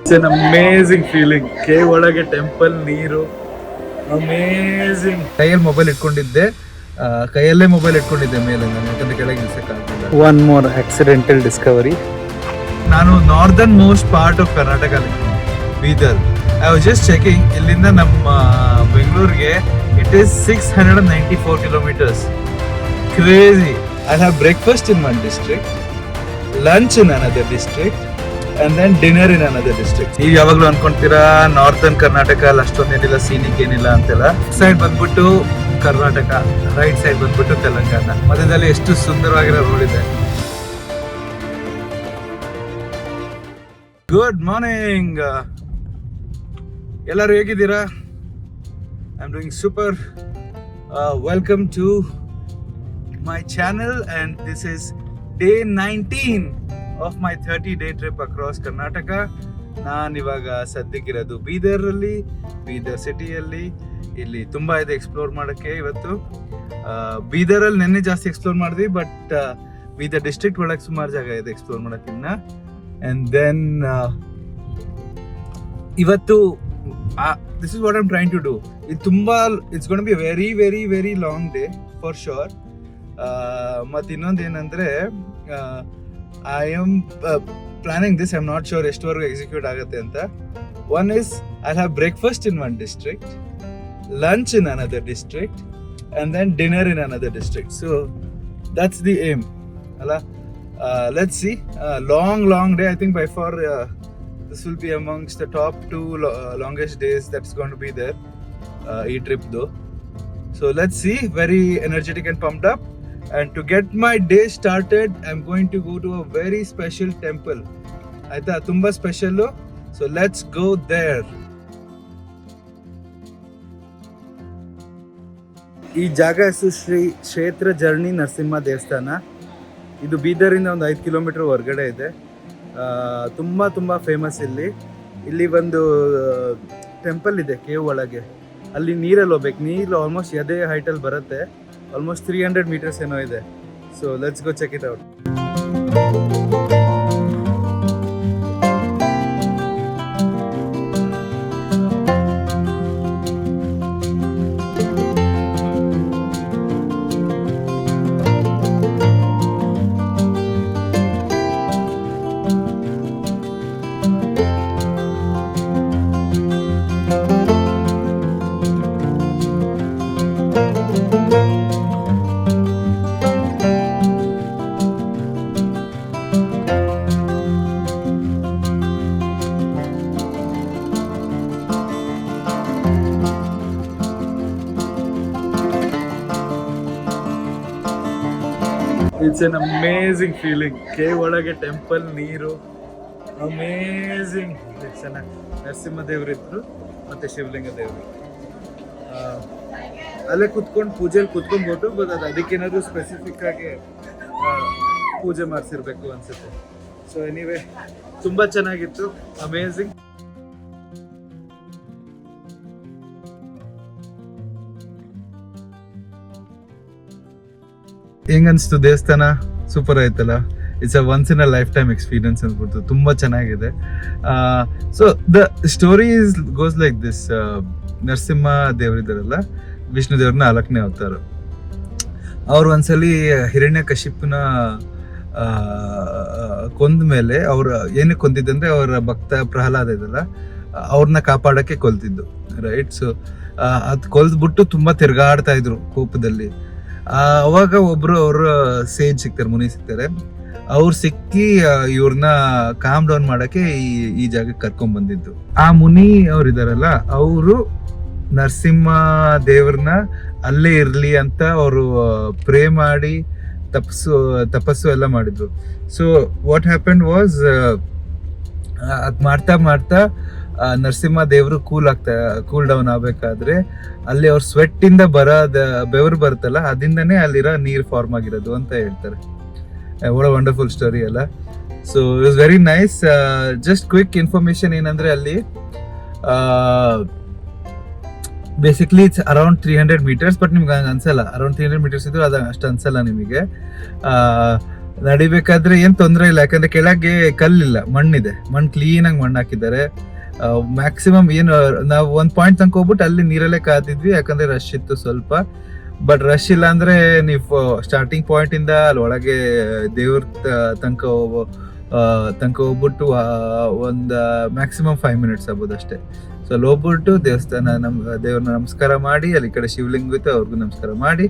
It's an amazing feeling. Cave ಒಳಗೆ temple, ನೀರು, amazing. ಕೈಯಲ್ಲಿ ಮೊಬೈಲ್ ಇಟ್ಕೊಂಡಿದ್ದೆ, ಕೈಯಲ್ಲೇ ಮೊಬೈಲ್ ಇಟ್ಕೊಂಡಿದ್ದೆ ಮೇಲೆ, ನಾನು ಯಾಕಂದ್ರೆ ಕೆಳಗೆ ನಿಲ್ಸಕ್ಕಾಗಲಿಲ್ಲ. One more accidental discovery. ನಾನು northern most part of Karnataka, Bidar. I was just checking, ಇಲ್ಲಿಂದ ನಮ್ಮ ಬೆಂಗಳೂರಿಗೆ it is 694 kilometers. Crazy. I have breakfast in one district, lunch in another district, and then dinner in another district. ನೀವು ಯಾವಾಗಲೂ ಅನ್ಕೊಂತೀರಾ northern Karnataka ಅಲ್ಲಿ ಅಷ್ಟೊಂದೇನಿಲ್ಲ, scenic ಏನಿಲ್ಲ ಅಂತೆಲ್ಲ. Side ಬಂದ್ಬಿಟ್ಟು Karnataka, right side ಬಂದ್ಬಿಟ್ಟು ತೆಲಂಗಾಣ. ಮಧ್ಯದಲ್ಲಿ ಎಷ್ಟು ಸುಂದರವಾಗಿರೋ ರೋಡ್ ಇದೆ. ಗುಡ್ ಮಾರ್ನಿಂಗ್, ಎಲ್ಲರೂ ಹೇಗಿದ್ದೀರಾ? I am doing super. Welcome to my channel, and this is day 19 of my 30-day trip across Karnataka. ನಾನು ಇವಾಗ ಸದ್ಯಕ್ಕಿರೋದು ಬೀದರಲ್ಲಿ, ಬೀದರ್ ಸಿಟಿಯಲ್ಲಿ. ಇಲ್ಲಿ ತುಂಬ ಇದೆ ಎಕ್ಸ್ಪ್ಲೋರ್ ಮಾಡೋಕ್ಕೆ. ಇವತ್ತು ಬೀದರಲ್ಲಿ ನೆನ್ನೆ ಜಾಸ್ತಿ ಎಕ್ಸ್ಪ್ಲೋರ್ ಮಾಡಿದ್ವಿ, ಬಟ್ ಬೀದರ್ ಡಿಸ್ಟ್ರಿಕ್ಟ್ ಒಳಗೆ ಸುಮಾರು ಜಾಗ ಇದೆ ಎಕ್ಸ್ಪ್ಲೋರ್ ಮಾಡೋಕ್ಕಿನ್ನ. ಆ್ಯಂಡ್ ದೆನ್ ಇವತ್ತು this is what I am trying to do. ಇದು ತುಂಬ, it's gonna be very very very long day for sure. ಮತ್ತು ಇನ್ನೊಂದು ಏನಂದರೆ, I am planning this, I am not sure ಎಷ್ಟುವರೆಗೂ ಎಕ್ಸಿಕ್ಯೂಟ್ ಆಗುತ್ತೆ ಅಂತ. One is I have breakfast in one district, lunch in another district, and then dinner in another district. So that's the aim ಅಲ್ಲ. Let's see. Long day. I think by for this will be amongst the top 2 longest days that's going to be there e trip though. So let's see. Very energetic and pumped up. And to get my day started, I'm going to go to a very special temple. Aita tumba special. So let's go there. ಈ ಜಾಗ ಹೆಸರು ಶ್ರೀ ಕ್ಷೇತ್ರ journey Narasimha ದೇವಸ್ಥಾನ. ಇದು ಬೀದರಿಂದ ಒಂದು 5 kilometre ಹೊರಗಡೆ ಇದೆ. ತುಂಬ ಫೇಮಸ್ ಇಲ್ಲಿ ಒಂದು ಟೆಂಪಲ್ ಇದೆ ಕೇವ್ ಒಳಗೆ. ಅಲ್ಲಿ ನೀರಲ್ಲಿ ಹೋಗ್ಬೇಕು. ನೀರು ಆಲ್ಮೋಸ್ಟ್ ಎದೆ ಹೈಟಲ್ಲಿ ಬರುತ್ತೆ. ಆಲ್ಮೋಸ್ಟ್ 300 meters ಏನೋ ಇದೆ. So let's go check it out. It's an amazing feeling. Cave ಒಳಗೆ ಟೆಂಪಲ್, ನೀರು, ಅಮೇಝಿಂಗ್. ಚೆನ್ನಾಗಿ ನರಸಿಂಹ ದೇವರಿದ್ರು ಮತ್ತು ಶಿವಲಿಂಗ ದೇವರು. ಅಲ್ಲೇ ಕುತ್ಕೊಂಡು ಪೂಜೆಯಲ್ಲಿ ಕುತ್ಕೊಂಡ್ಬಿಟ್ಟು, ಬಟ್ ಅದು ಅದಕ್ಕೇನಾದರೂ ಸ್ಪೆಸಿಫಿಕ್ ಆಗಿ ಪೂಜೆ ಮಾಡಿಸಿರ್ಬೇಕು ಅನ್ಸುತ್ತೆ. ಸೊ ಎನಿವೇ ತುಂಬ ಚೆನ್ನಾಗಿತ್ತು, ಅಮೇಝಿಂಗ್. ಹೆಂಗನ್ಸ್ತು ದೇವಸ್ಥಾನ? ಸೂಪರ್ ಆಯ್ತಲ್ಲ. It's a once in a lifetime experience ಅನ್ಬಿಡ್ತು. ತುಂಬ ಚೆನ್ನಾಗಿದೆ. So the story goes like this. Narasimha ದೇವರಿದ್ದಾರಲ್ಲ, ವಿಷ್ಣು ದೇವ್ರನ್ನ 4ನೇ ಅವತಾರ. ಅವ್ರು ಒಂದ್ಸಲಿ ಹಿರಣ್ಯಕಶಿಪನ ಕೊಂದ ಮೇಲೆ, ಅವ್ರು ಏನಕ್ಕೆ ಕೊಂದಿದ್ದಂದ್ರೆ ಅವರ ಭಕ್ತ ಪ್ರಹ್ಲಾದ ಇದಲ್ಲ, ಅವ್ರನ್ನ ಕಾಪಾಡಕ್ಕೆ ಕೊಲ್ತಿದ್ದು, ರೈಟ್. ಸೊ ಅದು ಕೊಲ್ದ್ಬಿಟ್ಟು ತುಂಬ ತಿರ್ಗಾಡ್ತಾ ಇದ್ರು ಕೋಪದಲ್ಲಿ. ಅವಾಗ ಒಬ್ರು ಅವ್ರ ಸೇಜ್ ಸಿಗ್ತಾರೆ, ಮುನಿ ಸಿಗ್ತಾರೆ. ಅವ್ರು ಸಿಕ್ಕಿ ಇವ್ರನ್ನ ಕಾಮ್ ಡೌನ್ ಮಾಡಕ್ಕೆ ಈ ಜಾಗಕ್ಕೆ ಕರ್ಕೊಂಡ್ ಬಂದಿದ್ದು. ಆ ಮುನಿ ಅವ್ರು ಇದಾರಲ್ಲ, ಅವರು ನರಸಿಂಹ ದೇವ್ರನ್ನ ಅಲ್ಲೇ ಇರ್ಲಿ ಅಂತ ಅವರು ಪ್ರೇ ಮಾಡಿ ತಪಸ್ಸು ಎಲ್ಲ ಮಾಡಿದ್ರು. ಸೊ ವಾಟ್ ಹ್ಯಾಪನ್ ವಾಸ್, ಅದ್ ಮಾಡ್ತಾ ನರಸಿಂಹ ದೇವರು ಕೂಲ್ ಡೌನ್ ಆಗ್ಬೇಕಾದ್ರೆ, ಅಲ್ಲಿ ಅವ್ರ ಸ್ವೆಟ್ ಇಂದ ಬೆವರು ಬರುತ್ತಲ್ಲ, ಅದಿಂದನೇ ಅಲ್ಲಿರೋ ನೀರ್ ಫಾರ್ಮ್ ಆಗಿರೋದು ಅಂತ ಹೇಳ್ತಾರೆ. ವಾಟ್ ಅ ವಂಡರ್ಫುಲ್ ಸ್ಟೋರಿ ಅಲ್ಲ. So it was very nice. Just quick information ಏನಂದ್ರೆ, ಅಲ್ಲಿ basically it's around 300 meters, but ನಿಮ್ಗೆ ಹಂಗೆ ಅನ್ಸಲ್ಲ. ಅರೌಂಡ್ 300 meters ಇದ್ರು ಅದು ಅಷ್ಟು ಅನ್ಸಲ್ಲ ನಿಮಗೆ. ನಡಿಬೇಕಾದ್ರೆ ಏನ್ ತೊಂದರೆ ಇಲ್ಲ, ಯಾಕಂದ್ರೆ ಕೆಳಗೆ ಕಲ್ಲಿಲ್ಲ, ಮಣ್ಣಿದೆ, ಕ್ಲೀನ್ ಆಗಿ ಮಣ್ಣು ಹಾಕಿದ್ದಾರೆ. ಮ್ಯಾಕ್ಸಿಮಮ್ ಏನು ನಾವು ಒಂದ್ ಪಾಯಿಂಟ್ ತನಕ ಹೋಗ್ಬಿಟ್ಟು ಅಲ್ಲಿ ನೀರಲ್ಲೇ ಕಾದಿದ್ವಿ, ಯಾಕಂದ್ರೆ ರಶ್ ಇತ್ತು ಸ್ವಲ್ಪ. ಬಟ್ ರಶ್ ಇಲ್ಲ ಅಂದ್ರೆ ನೀವು ಸ್ಟಾರ್ಟಿಂಗ್ ಪಾಯಿಂಟ್ ಇಂದ ಅಲ್ಲಿ ಒಳಗೆ ದೇವ್ರ ತನಕ ಹೋಗ್ಬಿಟ್ಟು ಒಂದ್ ಮ್ಯಾಕ್ಸಿಮಮ್ 5 minutes ಆಗ್ಬೋದು ಅಷ್ಟೇ. ಸೊ ಅಲ್ಲಿ ಹೋಗ್ಬಿಟ್ಟು ದೇವಸ್ಥಾನ ದೇವ್ರನ್ನ ನಮಸ್ಕಾರ ಮಾಡಿ, ಅಲ್ಲಿ ಕಡೆ ಶಿವಲಿಂಗ ಇತ್ತು ಅವ್ರಿಗೂ ನಮಸ್ಕಾರ ಮಾಡಿ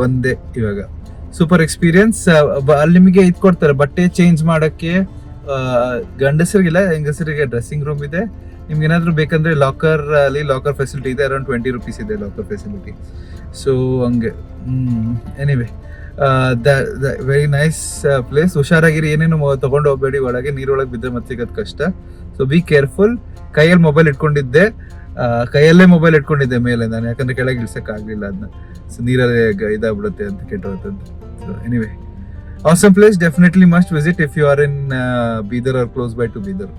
ಬಂದೆ. ಇವಾಗ ಸೂಪರ್ ಎಕ್ಸ್ಪೀರಿಯನ್ಸ್. ಅಲ್ಲಿ ನಿಮಗೆ ಇದು ಕೊಡ್ತಾರೆ, ಬಟ್ಟೆ ಚೇಂಜ್ ಮಾಡಕ್ಕೆ. ಗಂಡಸರಿಗಿಲ್ಲ, ಹೆಂಗಸರಿಗೆ ಡ್ರೆಸ್ಸಿಂಗ್ ರೂಮ್ ಇದೆ. ನಿಮ್ಗೆ ಏನಾದ್ರು ಬೇಕಂದ್ರೆ ಲಾಕರ್ ಫೆಸಿಲಿಟಿ ಇದೆ, ಅರೌಂಡ್ 20 rupees ಇದೆ ಲಾಕರ್ ಫೆಸಿಲಿಟಿ. ಸೊ ಹಂಗೆ ಎನಿವೆ ವೆರಿ ನೈಸ್ ಪ್ಲೇಸ್. ಹುಷಾರಾಗಿರಿ, ಏನೇನು ತಗೊಂಡು ಹೋಗ್ಬೇಡಿ ಒಳಗೆ, ನೀರೊಳಗೆ ಬಿದ್ದರೆ ಮತ್ತೆ ಸಿಗೋದು ಕಷ್ಟ. So be careful. ಕೈಯಲ್ಲೇ ಮೊಬೈಲ್ ಇಟ್ಕೊಂಡಿದ್ದೆ ಮೇಲೆ ನಾನು, ಯಾಕಂದ್ರೆ ಕೆಳಗೆ ಇಳ್ಸಕ್ ಆಗ್ಲಿಲ್ಲ ಅದನ್ನ. ಸೊ ನೀರಲ್ಲೇ ಇದಾಗ್ಬಿಡುತ್ತೆ ಅಂತ ಕೆಟ್ಟೋಗುತ್ತೆ. So anyway awesome place, definitely must visit if you are in Bidar or close by to Bidar.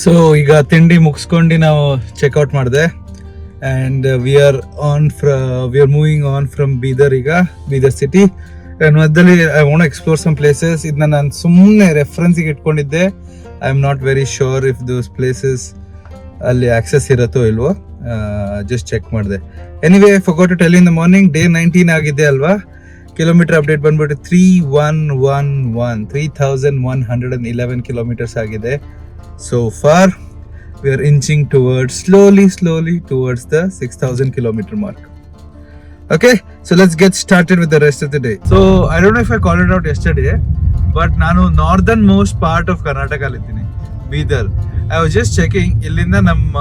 So ಈಗ ತಿಂಡಿ ಮುಗಿಸ್ಕೊಂಡು ನಾವು ಚೆಕ್ಔಟ್ ಮಾಡಿದೆ, and we are moving on from Bidar. ಈಗ ಬೀದರ್ ಸಿಟಿ ಮಧ್ಯದಲ್ಲಿ I want explore some places. ಇದನ್ನ ನಾನು ಸುಮ್ಮನೆ ರೆಫರೆನ್ಸಿಗೆ ಇಟ್ಕೊಂಡಿದ್ದೆ. I am not very sure if those places ಅಲ್ಲಿ ಆಕ್ಸೆಸ್ ಇರುತ್ತೋ ಇಲ್ವೋ, ಜಸ್ಟ್ ಚೆಕ್ ಮಾಡಿದೆ. Anyway forgot to tell in the morning, day 19 ಆಗಿದೆ ಅಲ್ವಾ. ಕಿಲೋಮೀಟರ್ ಅಪ್ಡೇಟ್ ಬಂದ್ಬಿಟ್ಟು 3111 ಕಿಲೋಮೀಟರ್ಸ್ ಆಗಿದೆ. So far we are inching towards slowly towards the 6,000 kilometer mark. Okay, so let's get started with the rest of the day. So I don't know if I called it out yesterday, but ನಾನು northern most part of Karnataka ಅಲ್ಲಿ ಇದ್ದೀನಿ, Bidar. I was just checking, ಇಲ್ಲಿಂದ ನಮ್ಮ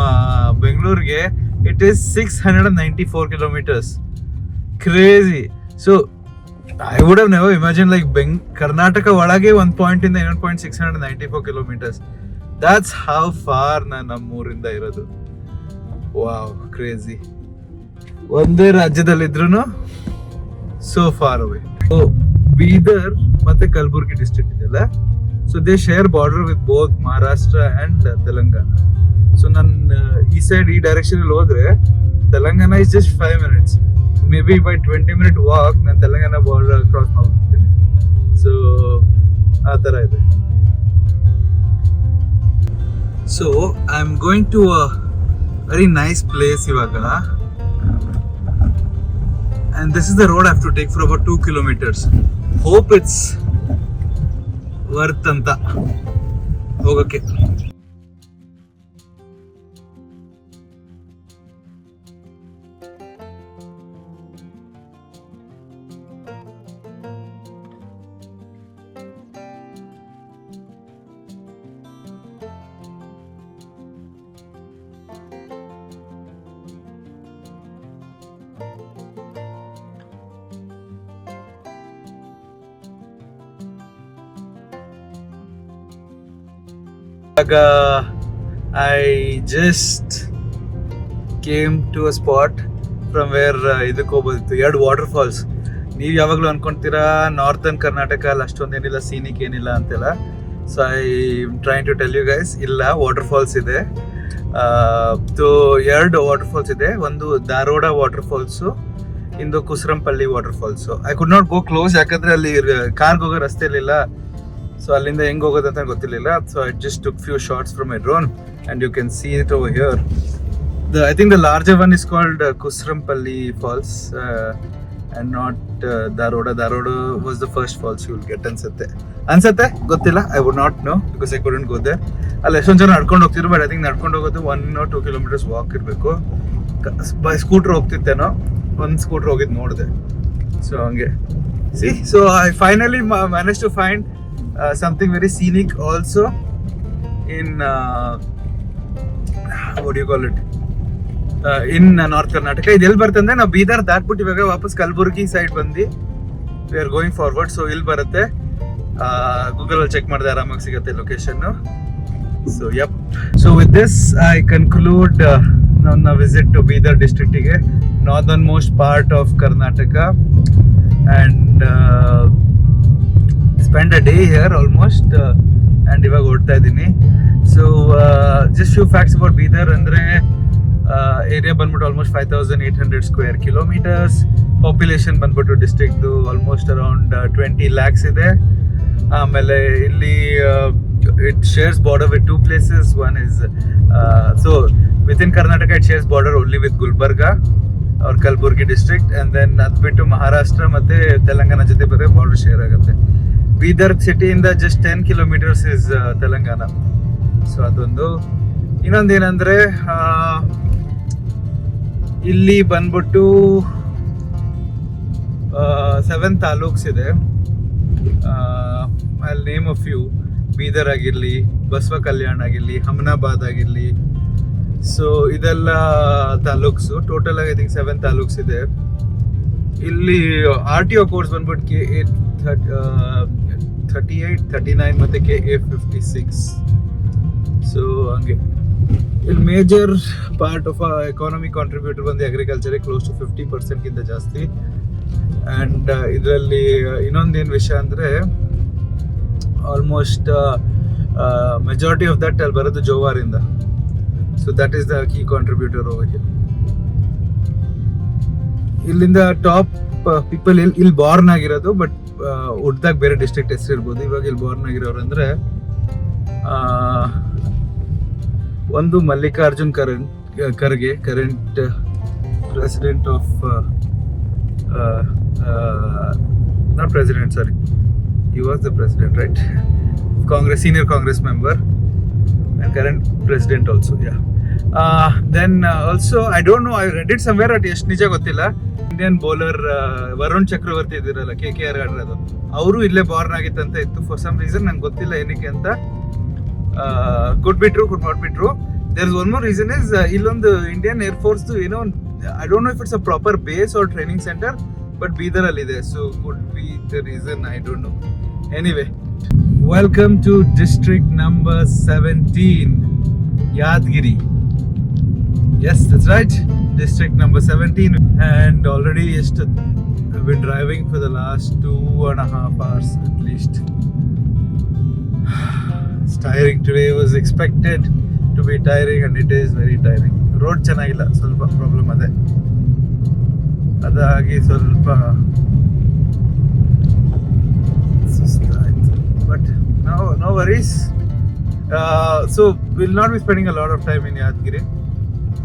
ಬೆಂಗಳೂರಿಗೆ it is 694 kilometers. Crazy. So I would have never imagined like Karnataka ಒಳಗೆ ಒಂದು point ಇಂದ ಇನ್ನೊಂದು point 694 kilometers. That's how far ನಮ್ಮೂರಿಂದ ಇರೋದು. Wow, crazy. ಒಂದೇ ರಾಜ್ಯದಲ್ಲಿದ್ರು so far away. So Bidar ಮತ್ತೆ ಕಲಬುರ್ಗಿ ಡಿಸ್ಟ್ರಿಕ್ಟ್ ಇದೆಯಲ್ಲ, so they share border with both Maharashtra and Telangana. So ನನ್ನ ಈ ಸೈಡ್ ಈ ಡೈರೆಕ್ಷನ್ ಅಲ್ಲಿ ಹೋದ್ರೆ Telangana is just 5 minutes. May be by 20 minute walk ನಾನು ತೆಲಂಗಾಣ ಬಾರ್ಡರ್ ಕ್ರಾಸ್ ಮಾಡ್ಬಿಡ್ತೀನಿ. ಸೊ ಆ ತರ ಇದೆ. So I'm going to a very nice place ivaga, and this is the road I have to take for about 2 kilometers. Hope it's worth anta hogokke. I just came to a spot from where ಇದಕ್ಕೆ ಹೋಗ್ಬೋದಿತ್ತು, 2 water falls. ನೀವು ಯಾವಾಗಲೂ ಅನ್ಕೊಂತೀರಾ northern Karnataka ಅಲ್ಲಿ ಅಷ್ಟೊಂದೇನಿಲ್ಲ, scenic ಏನಿಲ್ಲ ಅಂತೆಲ್ಲ. So I trying to tell you guys, ಇಲ್ಲ, water falls ಇದೆ. 2 water falls ಇದೆ. ಒಂದು ಧಾರವಾಡ ವಾಟರ್ ಫಾಲ್ಸು, ಇಂದು Kusrampalli waterfalls. I could not go close, ಯಾಕಂದ್ರೆ ಅಲ್ಲಿ ಕಾರ್ಗೆ ಹೋಗೋ ರಸ್ತೆ ಇರಲಿಲ್ಲ. ಸೊ ಅಲ್ಲಿಂದ ಹೆಂಗ್ ಹೋಗೋದಂತ ಗೊತ್ತಿರಲಿಲ್ಲ. So I just took few shots from my drone and you can see it over here. I think the larger one is called Kusrampalli Falls and not Daroda. Daroda was the first falls you will get ಅನ್ಸತ್ತೆ ಗೊತ್ತಿಲ್ಲ. I would not know because I couldn't go there. ಅಲ್ಲಿ ಎಷ್ಟೊಂದು ಜನ ನಡ್ಕೊಂಡು ಹೋಗ್ತಿದ್ರು, but I think ನಡ್ಕೊಂಡು ಹೋಗೋದು 1 or 2 kilometers walk ಇರಬೇಕು. ಬೈ ಸ್ಕೂಟ್ರ್ ಹೋಗ್ತಿತ್ತೇನೋ, ಒಂದು ಸ್ಕೂಟ್ರ್ ಹೋಗಿದ್ದು ನೋಡಿದೆ. ಸೊ ಹಂಗೆ so I finally managed to find something very scenic also in what do you call it, in North Karnataka. ಇದು ಎಲ್ಲಿ ಬರುತ್ತೆ ಅಂದ್ರೆ, ನಾವು ಬೀದರ್ ದಾಟ್ಬಿಟ್ಟು ಇವಾಗ ವಾಪಸ್ ಕಲಬುರ್ಗಿ ಸೈಡ್ ಬಂದು we are going forward. So ಇಲ್ಲಿ ಬರುತ್ತೆ, ಗೂಗಲ್ ಅಲ್ಲಿ ಚೆಕ್ ಮಾಡಿದ್ರೆ ಆರಾಮಾಗಿ ಸಿಗುತ್ತೆ location. So yup, so with this I conclude ನನ್ನ ವಿಸಿಟ್ ಟು ಬೀದರ್ ಡಿಸ್ಟ್ರಿಕ್ಟಿಗೆ, northern most part of Karnataka. And spend a day here almost. And ಇವಾಗ ಓಡ್ತಾ ಇದ್ದೀನಿ. So just few facts about Bidar ಅಂದರೆ ಏರಿಯಾ ಬಂದ್ಬಿಟ್ಟು ಆಲ್ಮೋಸ್ಟ್ 5800 ಸ್ಕ್ವೇರ್ ಕಿಲೋಮೀಟರ್ಸ್. ಪಾಪ್ಯುಲೇಷನ್ ಬಂದ್ಬಿಟ್ಟು ಡಿಸ್ಟ್ರಿಕ್ಟ್ದು almost around 20 lakhs ಇದೆ. ಆಮೇಲೆ ಇಲ್ಲಿ it shares border with two places. One is so within Karnataka it shares border only with Gulbarga or Kalburgi district, and then ಅದು ಬಿಟ್ಟು ಮಹಾರಾಷ್ಟ್ರ ಮತ್ತೆ ತೆಲಂಗಾಣ ಜೊತೆ ಬೇರೆ ಬಾರ್ಡರ್ ಶೇರ್ ಆಗುತ್ತೆ. ಬೀದರ್ ಸಿಟಿಯಿಂದ just 10 kilometers is Telangana. So ಅದೊಂದು. ಇನ್ನೊಂದೇನಂದ್ರೆ ಇಲ್ಲಿ ಬಂದ್ಬಿಟ್ಟು 7 ತಾಲೂಕ್ಸ್ ಇದೆ. I name a few. Bidar ಆಗಿರಲಿ, ಬಸವ ಕಲ್ಯಾಣ ಆಗಿರಲಿ, ಹಮನಾಬಾದ್ ಆಗಿರಲಿ. ಸೊ ಇದೆಲ್ಲ ತಾಲೂಕ್ಸು. ಟೋಟಲ್ ಆಗಿ ಐ ಥಿಂಕ್ 7 ತಾಲೂಕ್ಸ್ ಇದೆ. ಇಲ್ಲಿ RTO ಕೋರ್ಸ್ ಬಂದ್ಬಿಟ್ಟು KA 38, 39 ಮತ್ತು KA 56. ಸೊ ಹಂಗೆ ಇಲ್ಲಿ major part of economy contributor ಬಂದು ಅಗ್ರಿಕಲ್ಚರ್, ಕ್ಲೋಸ್ ಟು 50%ಗಿಂತ ಜಾಸ್ತಿ. ಆ್ಯಂಡ್ ಇದರಲ್ಲಿ ಇನ್ನೊಂದೇನು ವಿಷಯ ಅಂದರೆ ಆಲ್ಮೋಸ್ಟ್ ಮೆಜಾರಿಟಿ ಆಫ್ ದಟ್ ಅಲ್ಲಿ ಬರೋದು ಜೋವಾರಿಂದ. So that is the key contributor over here. ಇಲ್ಲಿಂದ ಟಾಪ್ ಪೀಪಲ್ ಇಲ್ಲಿ ಬಾರ್ನ್ ಆಗಿರೋದು, ಬಟ್ ಉಡ್ದಾಗ ಬೇರೆ ಡಿಸ್ಟ್ರಿಕ್ಟ್ ಹೆಸರು ಇರ್ಬೋದು. ಇವಾಗ ಇಲ್ಲಿ ಬಾರ್ನ್ ಆಗಿರೋರು ಅಂದರೆ ಒಂದು Mallikarjun Kharge, current president of not president, sorry, he was the president, right? Congress, senior Congress member and current president also, yeah. Then also I don't know, I read it somewhere at ಎಷ್ಟು ನಿಜ ಗೊತ್ತಿಲ್ಲ. Indian bowler Varun ಚಕ್ರವರ್ತಿ ಇದಿರಲ್ಲ, KKR ಆಡಿರೋದು, ಅವರು ಇಲ್ಲೇ Born ಆಗಿತ್ತಂತ ಇತ್ತು. For some reason ನಂಗೆ ಗೊತ್ತಿಲ್ಲ ಏನಕ್ಕೆ ಅಂತ. could be true, could not be true. There is one more reason is ಇಲ್ಲೊಂದು ಇಂಡಿಯನ್ ಏರ್ ಫೋರ್ಸ್ ಏನೋ, I don't know if it's a proper base or training center, but Bidar ಅಲ್ಲಿ ಇದೆ. So could be the reason, I don't know. Anyway, welcome to district number 17, Yadgiri. Yes, that's right, district number 17. And already I've been driving for the last 2.5 hours at least. It's tiring. Today was expected to be tiring and it is very tiring. Road ಚೆನ್ನಾಗಿಲ್ಲ, ಸ್ವಲ್ಪ problem ಅದೇ. ಅದಾಗಿ ಸ್ವಲ್ಪ ಸುಸ್ತಾಯ್ತು, but no worries. So we'll not be spending a lot of time in Yadgiri.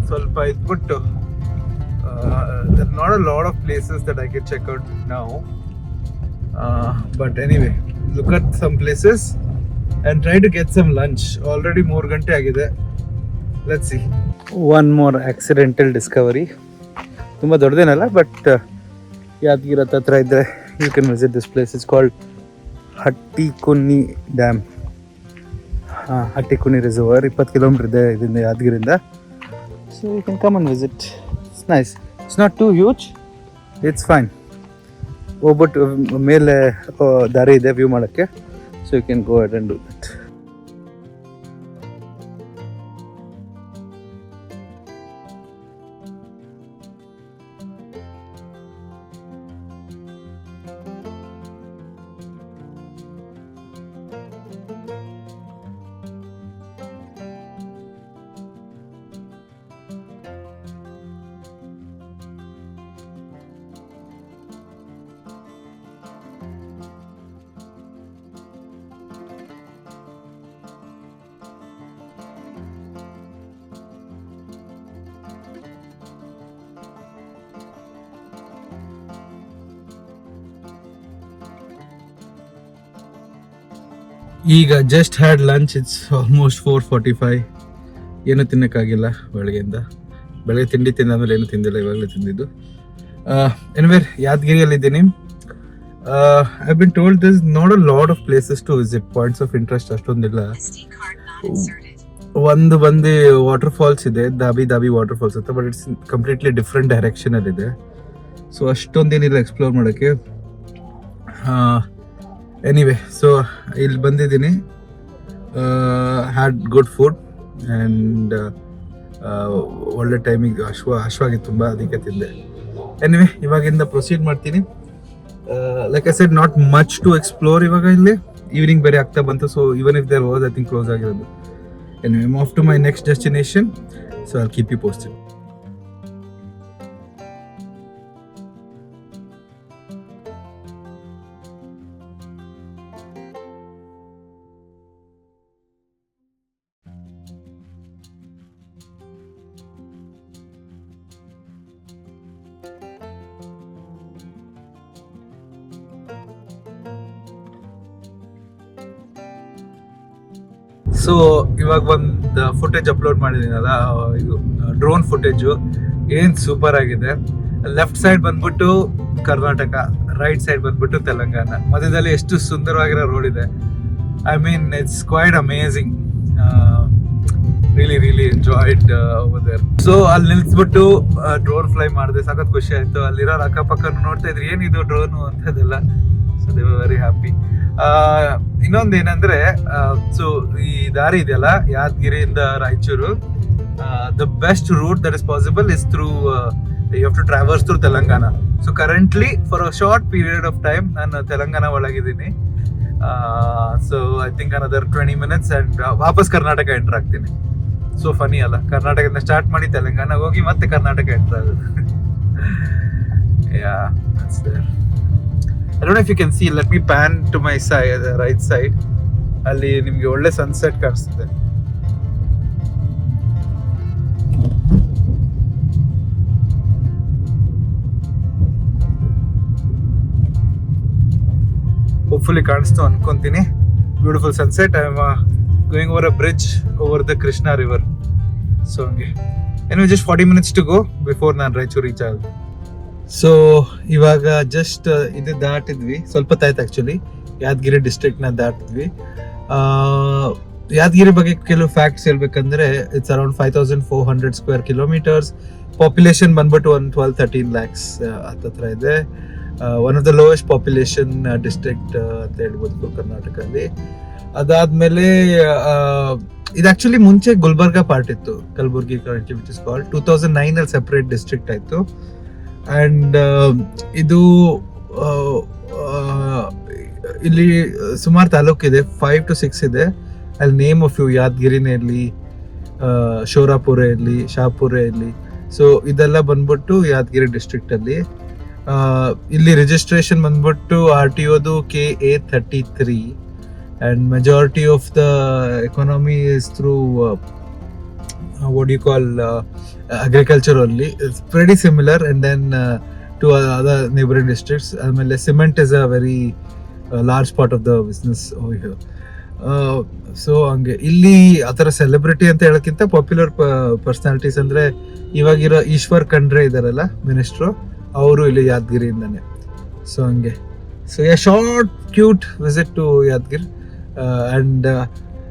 ಸ್ವಲ್ಪ ಇದ್ಬಿಟ್ಟು there are not a lot of places that I can check out now, but anyway, look at some places and try to get some lunch. Already 3 ಗಂಟೆ ಆಗಿದೆ. Let's see. One more accidental discovery. ತುಂಬ ದೊಡ್ಡದೇನಲ್ಲ, but Yadgir ಹತ್ರ ಇದ್ದರೆ you can visit this place. It's called Hattikuni dam. Hattikuni reservoir 20 kilometer ಇದೆ ಇದರಿಂದ, ಯಾದಗಿರಿಂದ. So you can come and visit. It's nice. It's not too huge, it's fine. ಹೋಗ್ಬಿಟ್ಟು ಮೇಲೆ ದಾರಿ ಇದೆ ವ್ಯೂ ಮಾಡೋಕ್ಕೆ. So you can go up and do that. ಈಗ just had lunch. It's almost 4:45. ಏನೂ ತಿನ್ನೋಕ್ಕಾಗಿಲ್ಲ ಬೆಳಗ್ಗೆ ತಿಂಡಿ ತಿಂದಾದ್ಮೇಲೆ ಏನೂ ತಿಂದಿಲ್ಲ, ಇವಾಗಲೇ ತಿಂದಿದ್ದು. ಎನಿವೇರ್ ಯಾದಗಿರಿಯಲ್ಲಿದ್ದೀನಿ. I been told this not a lot of places to visit. Points of interest ಅಷ್ಟೊಂದಿಲ್ಲ. ಒಂದು ಬಂದು ವಾಟರ್ ಫಾಲ್ಸ್ ಇದೆ, ದಾಬಿ ವಾಟರ್ ಫಾಲ್ಸ್ ಅಂತ, ಬಟ್ ಇಟ್ಸ್ ಕಂಪ್ಲೀಟ್ಲಿ ಡಿಫ್ರೆಂಟ್ ಡೈರೆಕ್ಷನಲ್ಲಿದೆ. ಸೊ ಅಷ್ಟೊಂದೇನಿಲ್ಲ ಎಕ್ಸ್ಪ್ಲೋರ್ ಮಾಡೋಕ್ಕೆ. ಎನಿವೆ, ಸೊ ಇಲ್ಲಿ ಬಂದಿದ್ದೀನಿ. ಹ್ಯಾಡ್ ಗುಡ್ ಫುಡ್ ಆ್ಯಂಡ್ ಒಳ್ಳೆ ಟೈಮಿಗೆ ಹಶ್ವಾಗಿತ್ತು ತುಂಬ, ಅದಕ್ಕೆ ತಿಂದೆ. ಎನಿವೆ, ಇವಾಗಿಂದ ಪ್ರೊಸೀಡ್ ಮಾಡ್ತೀನಿ. Like I said not much to explore ಇವಾಗ ಇಲ್ಲಿ ಈವ್ನಿಂಗ್ ಬೇರೆ ಆಗ್ತಾ ಬಂತು so even if there was I think close ಆಗಿರೋದು anyway I'm off to my next destination so I'll keep you posted. So ಇವಾಗ ಒಂದು ಫುಟೇಜ್ ಅಪ್ಲೋಡ್ ಮಾಡಿದ್ದೀನಲ್ಲ ಇದು ಡ್ರೋನ್ ಫುಟೇಜು ಏನ್ ಸೂಪರ್ ಆಗಿದೆ. ಲೆಫ್ಟ್ ಸೈಡ್ ಬಂದ್ಬಿಟ್ಟು ಕರ್ನಾಟಕ, ರೈಟ್ ಸೈಡ್ ಬಂದ್ಬಿಟ್ಟು ತೆಲಂಗಾಣ, ಮಧ್ಯದಲ್ಲಿ ಎಷ್ಟು ಸುಂದರವಾಗಿರೋ ರೋಡ್ ಇದೆ. I mean it's quite amazing. Really enjoyed over there. So ಅಲ್ಲಿ ನಿಲ್ಸ್ಬಿಟ್ಟು ಡ್ರೋನ್ ಫ್ಲೈ ಮಾಡಿದೆ, ಸಖತ್ ಖುಷಿ ಆಯ್ತು. ಅಲ್ಲಿರೋ ಅಕ್ಕಪಕ್ಕ ನೋಡ್ತಾ ಇದ್ರಿ ಏನಿದು ಡ್ರೋನು ಅಂತದೆಲ್ಲ. So they were very happy. ಇನ್ನೊಂದು ಏನಂದ್ರೆ ಸೊ ಈ ದಾರಿ ಇದೆಯಲ್ಲ ಯಾದಗಿರಿಯಿಂದ Raichur, the best route that is possible is through you have to traverse through Telangana. So currently for a short period of time ನಾನು ತೆಲಂಗಾಣ ಒಳಗಿದ್ದೀನಿ. So I think another 20 minutes and ವಾಪಸ್ Karnataka enter ಆಗ್ತೀನಿ. ಸೊ ಫನಿ ಅಲ್ಲ, ಕರ್ನಾಟಕದಿಂದ ಸ್ಟಾರ್ಟ್ ಮಾಡಿ ತೆಲಂಗಾಣ ಹೋಗಿ ಮತ್ತೆ Karnataka enter ಆಗೋದು. Yeah, that's there. I don't know if you can see, let me pan to my side, the right side. ಅಲ್ಲಿ ನಿಮಗೆ ಒಳ್ಳೆ ಸನ್ಸೆಟ್ ಕಾಣಿಸ್ತದೆ. ಹೋಪ್ಫುಲಿ ಕಾಣಿಸ್ತು ಅನ್ಕೊಂತೀನಿ. Beautiful sunset. I am going over a bridge over the Krishna river. So ಹಂಗೆ ಏನೋ just 40 minutes to go before ನಾನು Raichur reach ಆಗೋದು. ಸೊ ಇವಾಗ ಜಸ್ಟ್ ಇದು ದಾಟಿದ್ವಿ, ಸ್ವಲ್ಪ ತಾಯ್ತು ಆಕ್ಚುಲಿ. ಯಾದಗಿರಿ ಡಿಸ್ಟ್ರಿಕ್ಟ್ ನ ದಾಟಿದ್ವಿ. ಯಾದಗಿರಿ ಬಗ್ಗೆ ಕೆಲವು ಫ್ಯಾಕ್ಟ್ಸ್ ಹೇಳ್ಬೇಕಂದ್ರೆ it's around 5400 square kilometers. Population ಬಂದ್ಬಿಟ್ಟು ಒಂದು 12-13 lakhs ಹತ್ರ ಇದೆ. One of the lowest population district ಅಂತ ಹೇಳ್ಬೋದು ಕರ್ನಾಟಕದಲ್ಲಿ. ಅದಾದ್ಮೇಲೆ ಇದು ಆಕ್ಚುಲಿ ಮುಂಚೆ ಗುಲ್ಬರ್ಗಾ ಪಾರ್ಟ್ ಇತ್ತು, Kalaburagi currently which is called. 2009 ಅಲ್ಲಿ ಸೆಪರೇಟ್ ಡಿಸ್ಟ್ರಿಕ್ಟ್ ಆಯ್ತು. ಅಂಡ್ ಇದು ಇಲ್ಲಿ ಸುಮಾರು ತಾಲೂಕು ಇದೆ, 5 to 6 ಇದೆ. ಅಲ್ಲಿ ನೇಮ್ ಆಫ್ ಯು ಯಾದಗಿರಿನೇ ಇರಲಿ, ಶೋರಾಪುರ ಇರಲಿ, ಶಾಪುರ ಇರಲಿ. ಸೊ ಇದೆಲ್ಲ ಬಂದ್ಬಿಟ್ಟು ಯಾದಗಿರಿ ಡಿಸ್ಟ್ರಿಕ್ಟ್ ಅಲ್ಲಿ. ಇಲ್ಲಿ ರಿಜಿಸ್ಟ್ರೇಷನ್ ಬಂದ್ಬಿಟ್ಟು RTOದು KA 33 and majority of the economy is through what do you call agriculture only. It's pretty similar and then to other neighboring districts. ಆಮೇಲೆ cement is a very large part of the business over here. So ಹಂಗೆ ಇಲ್ಲಿ ಆ ಥರ celebrity ಅಂತ ಹೇಳೋಕ್ಕಿಂತ popular personalities ಅಂದರೆ ಇವಾಗಿರೋ ಈಶ್ವರ್ ಖಂಡ್ರೆ ಇದಾರಲ್ಲ minister, ಅವರು ಇಲ್ಲಿ ಯಾದಗಿರಿಯಿಂದಾನೆ. ಸೊ ಹಂಗೆ so a short cute visit to Yadgiri and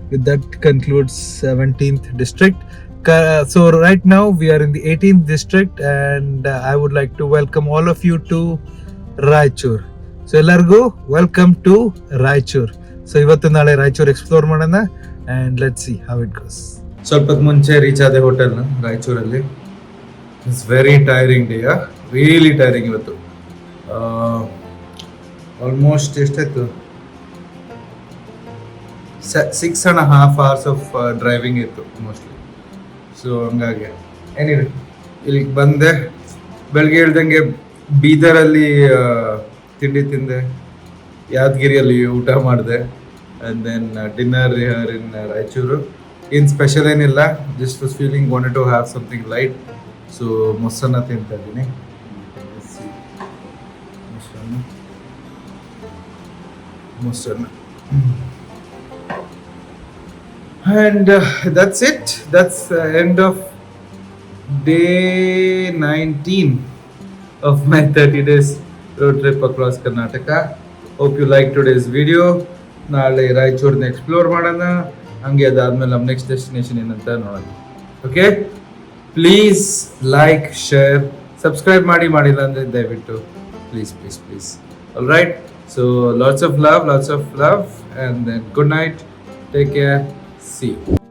with that concludes 17th district. So right now we are in the 18th district and I would like to welcome all of you to Raichur. So ellargu welcome to Raichur. So ivattu nale Raichur explore ಮಾಡೋಣ and let's see how it goes. ಸ್ವಲ್ಪ ಮುಂಚೆ reach ಆದೆ hotel ರಾಯಚೂರಲ್ಲಿ. It's very tiring day, really tiring ಇವತ್ತು. Almost ಎಷ್ಟಾಯ್ತು, 6.5 hours of driving ಇತ್ತು mostly. So ಹಂಗಾಗಿ ಏನಿದೆ ಇಲ್ಲಿಗೆ ಬಂದೆ. ಬೆಳಗ್ಗೆ ಹೇಳ್ದಂಗೆ ಬೀದರಲ್ಲಿ ತಿಂಡಿ ತಿಂದೆ, ಯಾದಗಿರಿಯಲ್ಲಿ ಊಟ ಮಾಡಿದೆ, and then dinner here in Raichur. ಏನು ಸ್ಪೆಷಲ್ ಏನಿಲ್ಲ, just was feeling wanted to have something light. So ಮೊಸರನ್ನ ತಿಂತಾ ಇದ್ದೀನಿ. ಮೊಸರನ್ನ and that's it. That's the end of day 19 of my 30 days road trip across Karnataka. Hope you liked today's video. ನಾಳೆ ರಾಯಚೂರ್ನ explore ಮಾಡೋಣ, ಹಂಗೆ ಅದಾದ್ಮೇಲೆ ನಮ್ಮ ನೆಕ್ಸ್ಟ್ ಡೆಸ್ಟಿನೇಷನ್ ಏನಂತ ನೋಡೋಣ. Okay, please like, share, subscribe ಮಾಡಿಲ್ಲ ಅಂದರೆ ದಯವಿಟ್ಟು please. All right, so lots of love and then good night, take care, see you.